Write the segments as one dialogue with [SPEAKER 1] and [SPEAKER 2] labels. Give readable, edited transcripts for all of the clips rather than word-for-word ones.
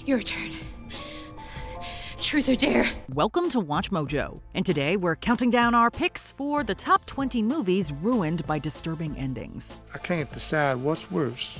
[SPEAKER 1] Your turn. Truth or dare?
[SPEAKER 2] Welcome to Watch Mojo, and today we're counting down our picks for the top 20 movies ruined by disturbing endings.
[SPEAKER 3] I can't decide what's worse,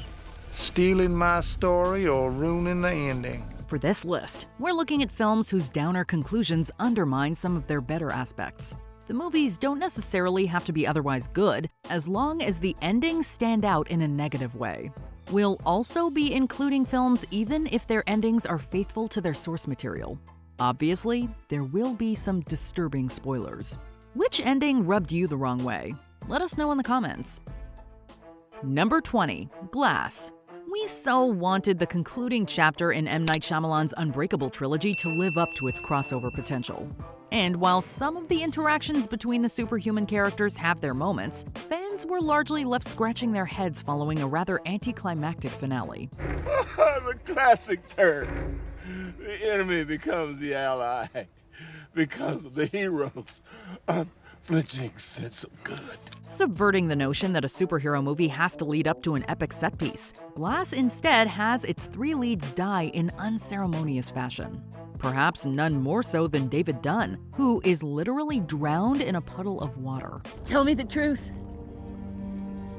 [SPEAKER 3] stealing my story or ruining the ending.
[SPEAKER 2] For this list, we're looking at films whose downer conclusions undermine some of their better aspects. The movies don't necessarily have to be otherwise good, as long as the endings stand out in a negative way. We'll also be including films even if their endings are faithful to their source material. Obviously, there will be some disturbing spoilers. Which ending rubbed you the wrong way? Let us know in the comments. Number 20, Glass. We so wanted the concluding chapter in M. Night Shyamalan's Unbreakable trilogy to live up to its crossover potential. And while some of the interactions between the superhuman characters have their moments, fans were largely left scratching their heads following a rather anticlimactic finale.
[SPEAKER 4] The classic turn. The enemy becomes the ally because of the hero's unflinching sense of good.
[SPEAKER 2] Subverting the notion that a superhero movie has to lead up to an epic set piece, Glass instead has its three leads die in unceremonious fashion. Perhaps none more so than David Dunn, who is literally drowned in a puddle of water.
[SPEAKER 1] Tell me the truth.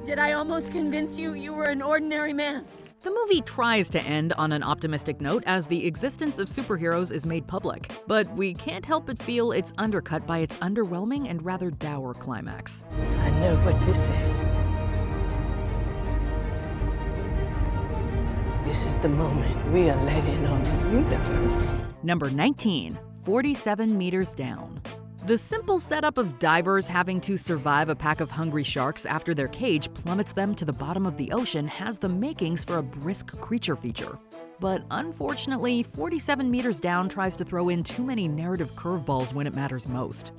[SPEAKER 1] Did I almost convince you you were an ordinary man?
[SPEAKER 2] The movie tries to end on an optimistic note as the existence of superheroes is made public, but we can't help but feel it's undercut by its underwhelming and rather dour climax.
[SPEAKER 5] I know what this is. This is the moment we are let in on the universe.
[SPEAKER 2] Number 19, 47 Meters Down. The simple setup of divers having to survive a pack of hungry sharks after their cage plummets them to the bottom of the ocean has the makings for a brisk creature feature. But unfortunately, 47 Meters Down tries to throw in too many narrative curveballs when it matters most.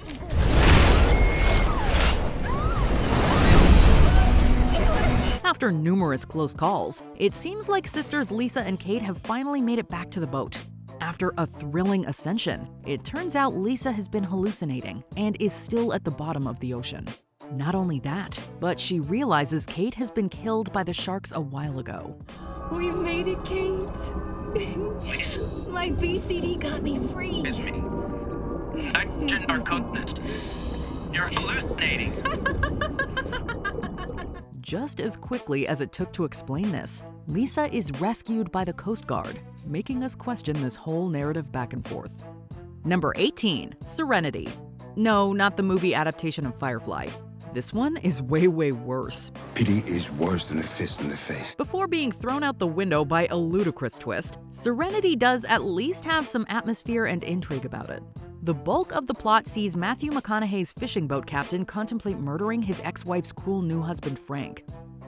[SPEAKER 2] After numerous close calls, it seems like sisters Lisa and Kate have finally made it back to the boat. After a thrilling ascension, it turns out Lisa has been hallucinating and is still at the bottom of the ocean. Not only that, but she realizes Kate has been killed by the sharks a while ago.
[SPEAKER 1] We made it, Kate. My VCD got me free.
[SPEAKER 6] It's me. Nitrogen narcotinist. You're hallucinating.
[SPEAKER 2] Just as quickly as it took to explain this, Lisa is rescued by the Coast Guard, making us question this whole narrative back and forth. Number 18, Serenity. No, not the movie adaptation of Firefly. This one is way worse.
[SPEAKER 7] Pity is worse than a fist in the face.
[SPEAKER 2] Before being thrown out the window by a ludicrous twist, Serenity does at least have some atmosphere and intrigue about it. The bulk of the plot sees Matthew McConaughey's fishing boat captain contemplate murdering his ex-wife's cruel new husband Frank.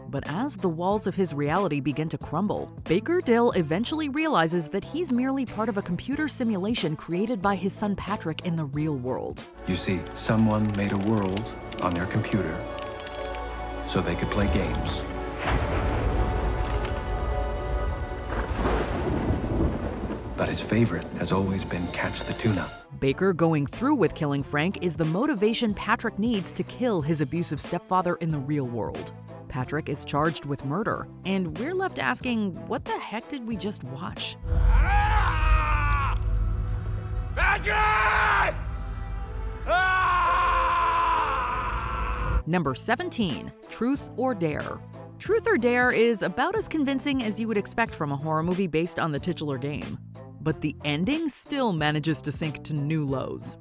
[SPEAKER 2] But as the walls of his reality begin to crumble, Baker Dill eventually realizes that he's merely part of a computer simulation created by his son Patrick in the real world.
[SPEAKER 8] You see, someone made a world on their computer so they could play games. But his favorite has always been catch the tuna.
[SPEAKER 2] Baker going through with killing Frank is the motivation Patrick needs to kill his abusive stepfather in the real world. Patrick is charged with murder, and we're left asking, what the heck did we just watch?
[SPEAKER 4] Patrick!
[SPEAKER 2] Number 17, Truth or Dare. Truth or Dare is about as convincing as you would expect from a horror movie based on the titular game. But the ending still manages to sink to new lows.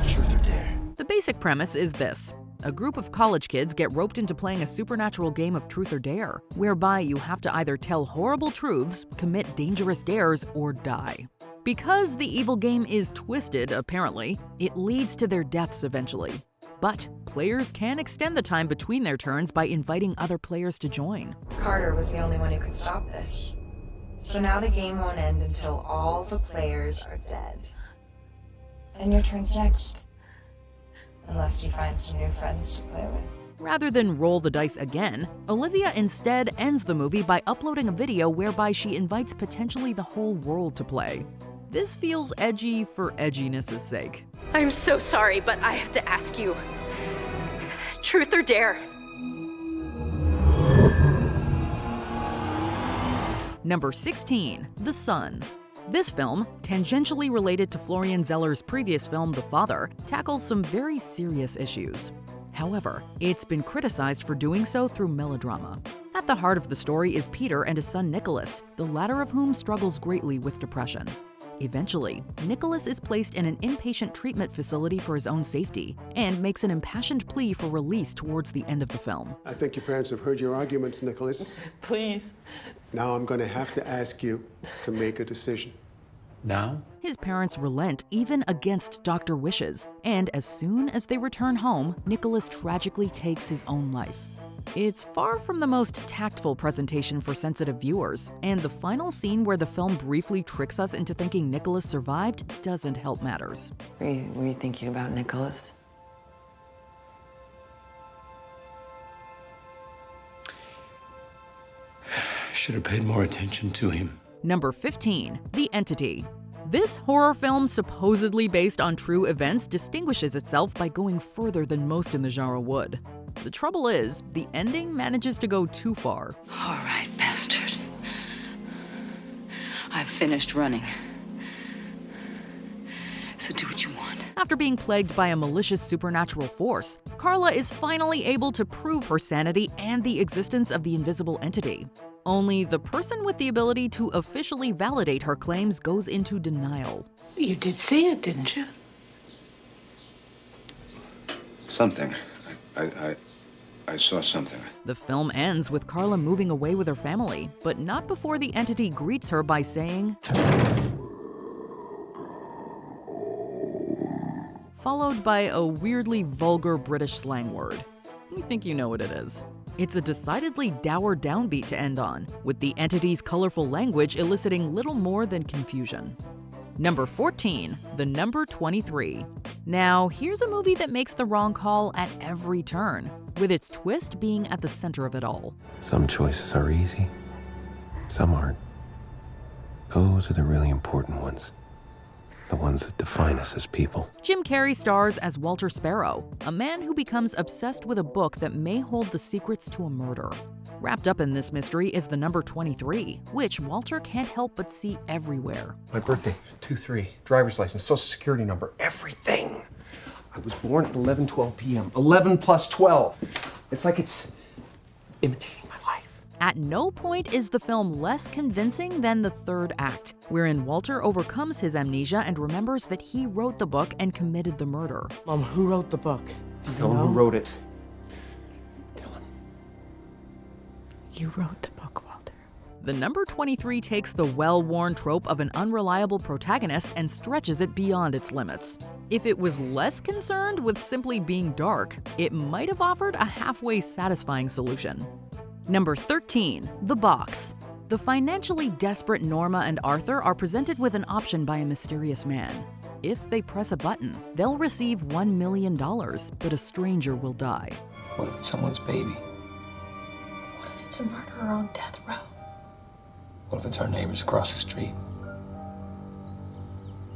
[SPEAKER 7] Truth or dare?
[SPEAKER 2] The basic premise is this. A group of college kids get roped into playing a supernatural game of Truth or Dare, whereby you have to either tell horrible truths, commit dangerous dares, or die. Because the evil game is twisted, apparently, it leads to their deaths eventually. But players can extend the time between their turns by inviting other players to join.
[SPEAKER 9] Carter was the only one who could stop this. So now the game won't end until all the players are dead. And your turn's next. Unless you find some new friends to play with.
[SPEAKER 2] Rather than roll the dice again, Olivia instead ends the movie by uploading a video whereby she invites potentially the whole world to play. This feels edgy for edginess' sake.
[SPEAKER 1] I'm so sorry, but I have to ask you. Truth or dare?
[SPEAKER 2] Number 16, The Son. This film, tangentially related to Florian Zeller's previous film, The Father, tackles some very serious issues. However, it's been criticized for doing so through melodrama. At the heart of the story is Peter and his son Nicholas, the latter of whom struggles greatly with depression. Eventually, Nicholas is placed in an inpatient treatment facility for his own safety and makes an impassioned plea for release towards the end of the film.
[SPEAKER 10] I think your parents have heard your arguments, Nicholas.
[SPEAKER 5] Please.
[SPEAKER 10] Now I'm going to have to ask you to make a decision.
[SPEAKER 8] Now?
[SPEAKER 2] His parents relent even against Dr. wishes, and as soon as they return home, Nicholas tragically takes his own life. It's far from the most tactful presentation for sensitive viewers, and the final scene where the film briefly tricks us into thinking Nicholas survived doesn't help matters.
[SPEAKER 5] Were you thinking about Nicholas?
[SPEAKER 8] Should have paid more attention to him.
[SPEAKER 2] Number 15, The Entity. This horror film, supposedly based on true events, distinguishes itself by going further than most in the genre would. The trouble is, the ending manages to go too far.
[SPEAKER 11] All right, bastard. I've finished running. So do what you want.
[SPEAKER 2] After being plagued by a malicious supernatural force, Carla is finally able to prove her sanity and the existence of the invisible entity. Only the person with the ability to officially validate her claims goes into denial.
[SPEAKER 5] You did see it, didn't you?
[SPEAKER 7] Something. I saw something.
[SPEAKER 2] The film ends with Carla moving away with her family, but not before the entity greets her by saying, followed by a weirdly vulgar British slang word. You think you know what it is. It's a decidedly dour downbeat to end on, with the entity's colorful language eliciting little more than confusion. Number 14, The Number 23. Now, here's a movie that makes the wrong call at every turn, with its twist being at the center of it all.
[SPEAKER 12] Some choices are easy, some aren't. Those are the really important ones. The ones that define us as people.
[SPEAKER 2] Jim Carrey stars as Walter Sparrow, a man who becomes obsessed with a book that may hold the secrets to a murder. Wrapped up in this mystery is the number 23, which Walter can't help but see everywhere.
[SPEAKER 13] My birthday, 2/3, driver's license, social security number, everything. I was born at 11:12 p.m. 11 plus 12. It's like it's imitating my life.
[SPEAKER 2] At no point is the film less convincing than the third act, wherein Walter overcomes his amnesia and remembers that he wrote the book and committed the murder.
[SPEAKER 5] Mom, who wrote the book? Do you
[SPEAKER 13] Tell
[SPEAKER 5] know?
[SPEAKER 13] him who wrote it.
[SPEAKER 5] You wrote the book, Walter.
[SPEAKER 2] The number 23 takes the well-worn trope of an unreliable protagonist and stretches it beyond its limits. If it was less concerned with simply being dark, it might have offered a halfway satisfying solution. Number 13, The Box. The financially desperate Norma and Arthur are presented with an option by a mysterious man. If they press a button, they'll receive $1 million, but a stranger will die.
[SPEAKER 7] What if it's someone's baby?
[SPEAKER 9] What if it's a murderer on death row?
[SPEAKER 7] What if it's our neighbors across the street?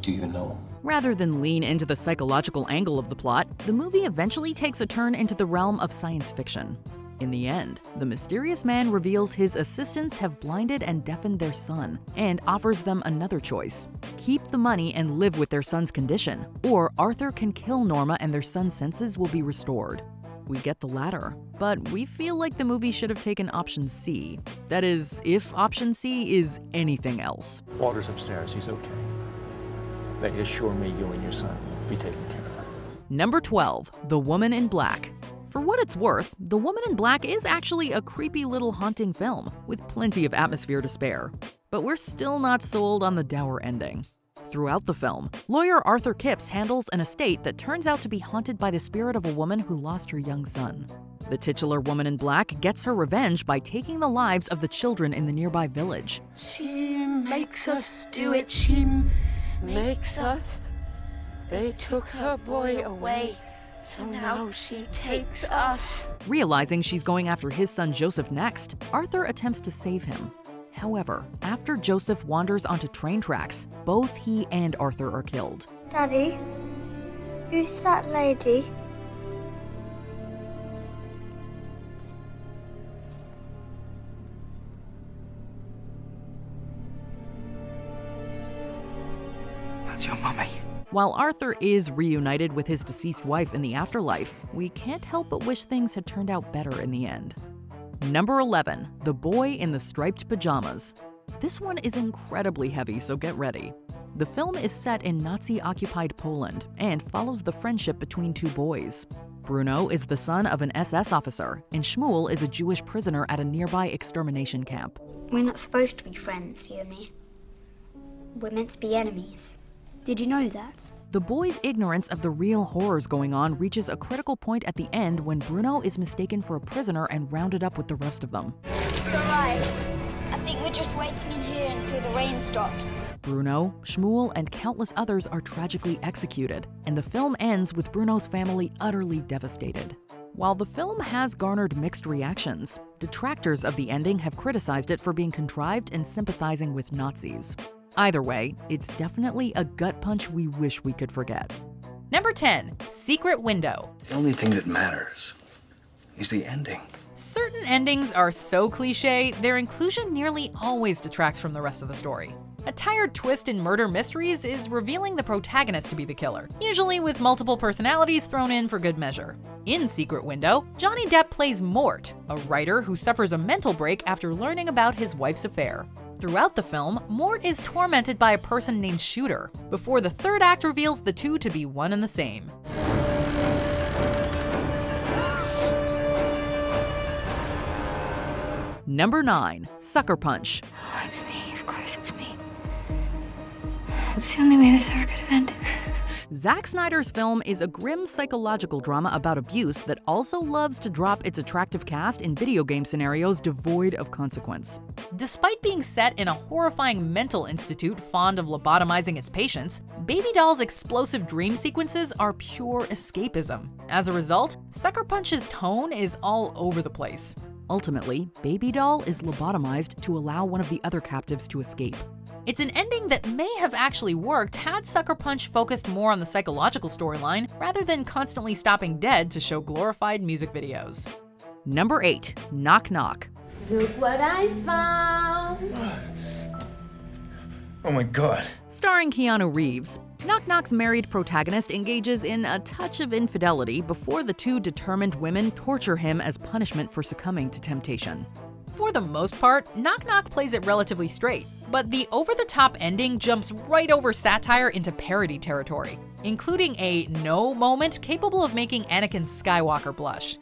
[SPEAKER 7] Do you even know them?
[SPEAKER 2] Rather than lean into the psychological angle of the plot, the movie eventually takes a turn into the realm of science fiction. In the end, the mysterious man reveals his assistants have blinded and deafened their son and offers them another choice. Keep the money and live with their son's condition, or Arthur can kill Norma and their son's senses will be restored. We get the latter, but we feel like the movie should have taken option C. That is, if option C is anything else.
[SPEAKER 14] Walter's upstairs, he's okay. They assure me you and your son will be taken care of.
[SPEAKER 2] Number 12, The Woman in Black. For what it's worth, The Woman in Black is actually a creepy little haunting film, with plenty of atmosphere to spare. But we're still not sold on the dour ending. Throughout the film, lawyer Arthur Kipps handles an estate that turns out to be haunted by the spirit of a woman who lost her young son. The titular Woman in Black gets her revenge by taking the lives of the children in the nearby village.
[SPEAKER 15] She makes us do it, she makes us. They took her boy away, so now she takes us.
[SPEAKER 2] Realizing she's going after his son Joseph next, Arthur attempts to save him. However, after Joseph wanders onto train tracks, both he and Arthur are killed.
[SPEAKER 16] Daddy, who's that lady?
[SPEAKER 17] It's your mummy.
[SPEAKER 2] While Arthur is reunited with his deceased wife in the afterlife, we can't help but wish things had turned out better in the end. Number 11, The Boy in the Striped Pajamas. This one is incredibly heavy, so get ready. The film is set in Nazi-occupied Poland and follows the friendship between two boys. Bruno is the son of an SS officer, and Shmuel is a Jewish prisoner at a nearby extermination camp.
[SPEAKER 16] We're not supposed to be friends, you and me. We're meant to be enemies. Did you know that?
[SPEAKER 2] The boys' ignorance of the real horrors going on reaches a critical point at the end when Bruno is mistaken for a prisoner and rounded up with the rest of them.
[SPEAKER 16] It's alright. I think we're just waiting in here until the rain stops.
[SPEAKER 2] Bruno, Shmuel, and countless others are tragically executed, and the film ends with Bruno's family utterly devastated. While the film has garnered mixed reactions, detractors of the ending have criticized it for being contrived and sympathizing with Nazis. Either way, it's definitely a gut punch we wish we could forget. Number 10, Secret Window.
[SPEAKER 18] The only thing that matters is the ending.
[SPEAKER 2] Certain endings are so cliche, their inclusion nearly always detracts from the rest of the story. A tired twist in murder mysteries is revealing the protagonist to be the killer, usually with multiple personalities thrown in for good measure. In Secret Window, Johnny Depp plays Mort, a writer who suffers a mental break after learning about his wife's affair. Throughout the film, Mort is tormented by a person named Shooter, before the third act reveals the two to be one and the same. Number 9, Sucker Punch.
[SPEAKER 15] Oh, it's me. Of course it's me. It's the only way this ever could have ended.
[SPEAKER 2] Zack Snyder's film is a grim psychological drama about abuse that also loves to drop its attractive cast in video game scenarios devoid of consequence. Despite being set in a horrifying mental institute fond of lobotomizing its patients, Baby Doll's explosive dream sequences are pure escapism. As a result, Sucker Punch's tone is all over the place. Ultimately, Baby Doll is lobotomized to allow one of the other captives to escape. It's an ending that may have actually worked had Sucker Punch focused more on the psychological storyline rather than constantly stopping dead to show glorified music videos. Number 8, Knock Knock.
[SPEAKER 15] Look what I found.
[SPEAKER 18] Oh my God.
[SPEAKER 2] Starring Keanu Reeves, Knock Knock's married protagonist engages in a touch of infidelity before the two determined women torture him as punishment for succumbing to temptation. For the most part, Knock Knock plays it relatively straight, but the over-the-top ending jumps right over satire into parody territory, including a no moment capable of making Anakin Skywalker blush.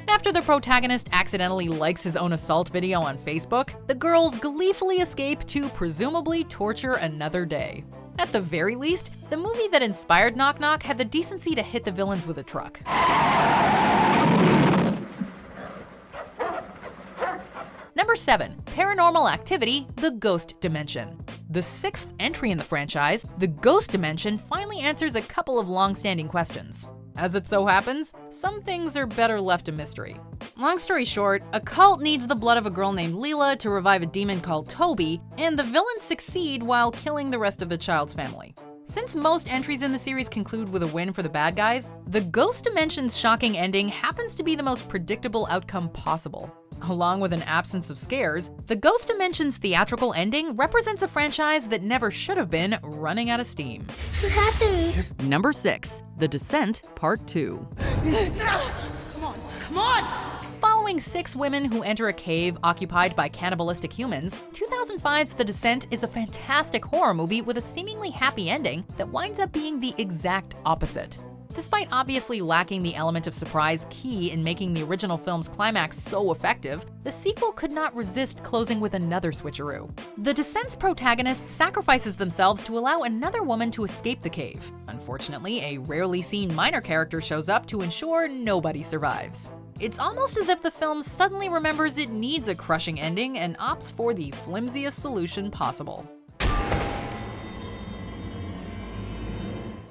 [SPEAKER 2] After the protagonist accidentally likes his own assault video on Facebook, the girls gleefully escape to presumably torture another day. At the very least, the movie that inspired Knock Knock had the decency to hit the villains with a truck. Number 7, Paranormal Activity, The Ghost Dimension. The 6th entry in the franchise, The Ghost Dimension finally answers a couple of long-standing questions. As it so happens, some things are better left a mystery. Long story short, a cult needs the blood of a girl named Leela to revive a demon called Toby, and the villains succeed while killing the rest of the child's family. Since most entries in the series conclude with a win for the bad guys, The Ghost Dimension's shocking ending happens to be the most predictable outcome possible. Along with an absence of scares, The Ghost Dimension's theatrical ending represents a franchise that never should have been running out of steam.
[SPEAKER 16] What happened?
[SPEAKER 2] Number 6, The Descent, Part 2.
[SPEAKER 15] Come on, come on!
[SPEAKER 2] Following 6 women who enter a cave occupied by cannibalistic humans, 2005's The Descent is a fantastic horror movie with a seemingly happy ending that winds up being the exact opposite. Despite obviously lacking the element of surprise key in making the original film's climax so effective, the sequel could not resist closing with another switcheroo. The Descent's protagonist sacrifices themselves to allow another woman to escape the cave. Unfortunately, a rarely seen minor character shows up to ensure nobody survives. It's almost as if the film suddenly remembers it needs a crushing ending and opts for the flimsiest solution possible.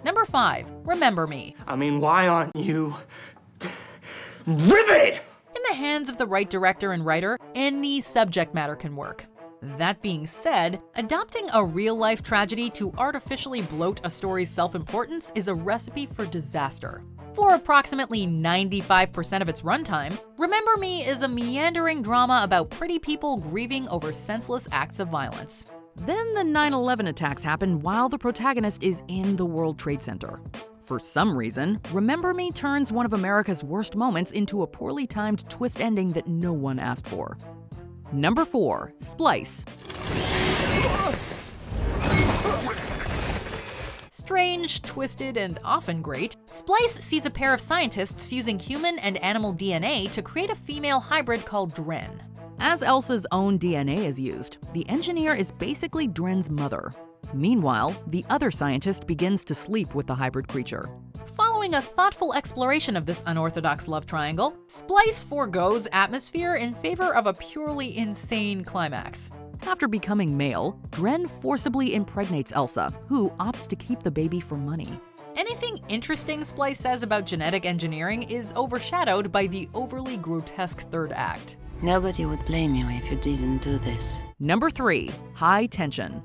[SPEAKER 2] Number 5, Remember Me.
[SPEAKER 17] I mean, why aren't you riveted?
[SPEAKER 2] In the hands of the right director and writer, any subject matter can work. That being said, adopting a real-life tragedy to artificially bloat a story's self-importance is a recipe for disaster. For approximately 95% of its runtime, Remember Me is a meandering drama about pretty people grieving over senseless acts of violence. Then the 9/11 attacks happen while the protagonist is in the World Trade Center. For some reason, Remember Me turns one of America's worst moments into a poorly timed twist ending that no one asked for. Number 4. Splice. Strange, twisted, and often great, Splice sees a pair of scientists fusing human and animal DNA to create a female hybrid called Dren. As Elsa's own DNA is used, the engineer is basically Dren's mother. Meanwhile, the other scientist begins to sleep with the hybrid creature. Following a thoughtful exploration of this unorthodox love triangle, Splice forgoes atmosphere in favor of a purely insane climax. After becoming male, Dren forcibly impregnates Elsa, who opts to keep the baby for money. Anything interesting Splice says about genetic engineering is overshadowed by the overly grotesque third act.
[SPEAKER 11] Nobody would blame you if you didn't do this.
[SPEAKER 2] Number 3. High Tension.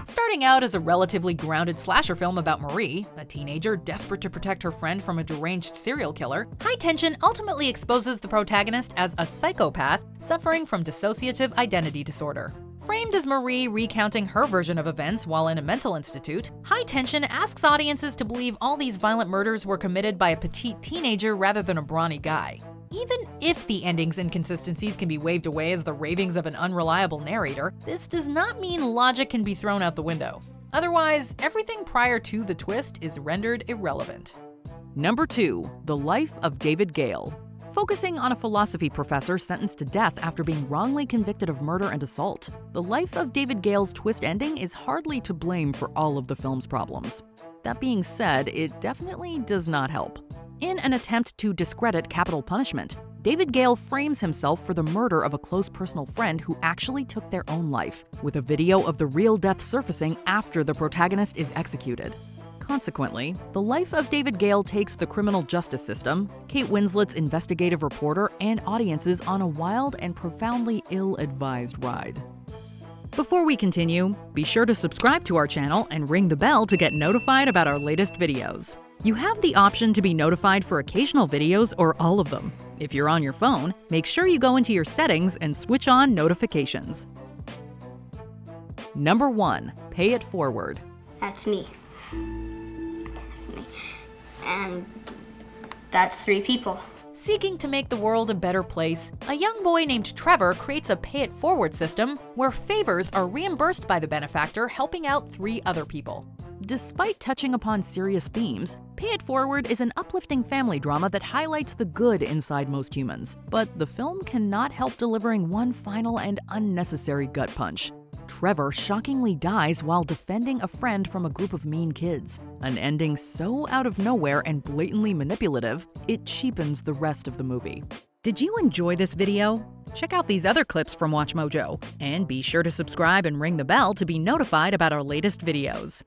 [SPEAKER 2] Starting out as a relatively grounded slasher film about Marie, a teenager desperate to protect her friend from a deranged serial killer, High Tension ultimately exposes the protagonist as a psychopath suffering from dissociative identity disorder. Framed as Marie recounting her version of events while in a mental institute, High Tension asks audiences to believe all these violent murders were committed by a petite teenager rather than a brawny guy. Even if the ending's inconsistencies can be waved away as the ravings of an unreliable narrator, this does not mean logic can be thrown out the window. Otherwise, everything prior to the twist is rendered irrelevant. Number 2. The Life of David Gale. Focusing on a philosophy professor sentenced to death after being wrongly convicted of murder and assault, The Life of David Gale's twist ending is hardly to blame for all of the film's problems. That being said, it definitely does not help. In an attempt to discredit capital punishment, David Gale frames himself for the murder of a close personal friend who actually took their own life, with a video of the real death surfacing after the protagonist is executed. Consequently, The Life of David Gale takes the criminal justice system, Kate Winslet's investigative reporter, and audiences on a wild and profoundly ill-advised ride. Before we continue, be sure to subscribe to our channel and ring the bell to get notified about our latest videos. You have the option to be notified for occasional videos or all of them. If you're on your phone, make sure you go into your settings and switch on notifications. Number 1. Pay It Forward.
[SPEAKER 16] That's me. That's me. And that's 3 people.
[SPEAKER 2] Seeking to make the world a better place, a young boy named Trevor creates a Pay It Forward system where favors are reimbursed by the benefactor, helping out 3 other people. Despite touching upon serious themes, Pay It Forward is an uplifting family drama that highlights the good inside most humans. But the film cannot help delivering one final and unnecessary gut punch. Trevor shockingly dies while defending a friend from a group of mean kids. An ending so out of nowhere and blatantly manipulative, it cheapens the rest of the movie. Did you enjoy this video? Check out these other clips from WatchMojo, and be sure to subscribe and ring the bell to be notified about our latest videos.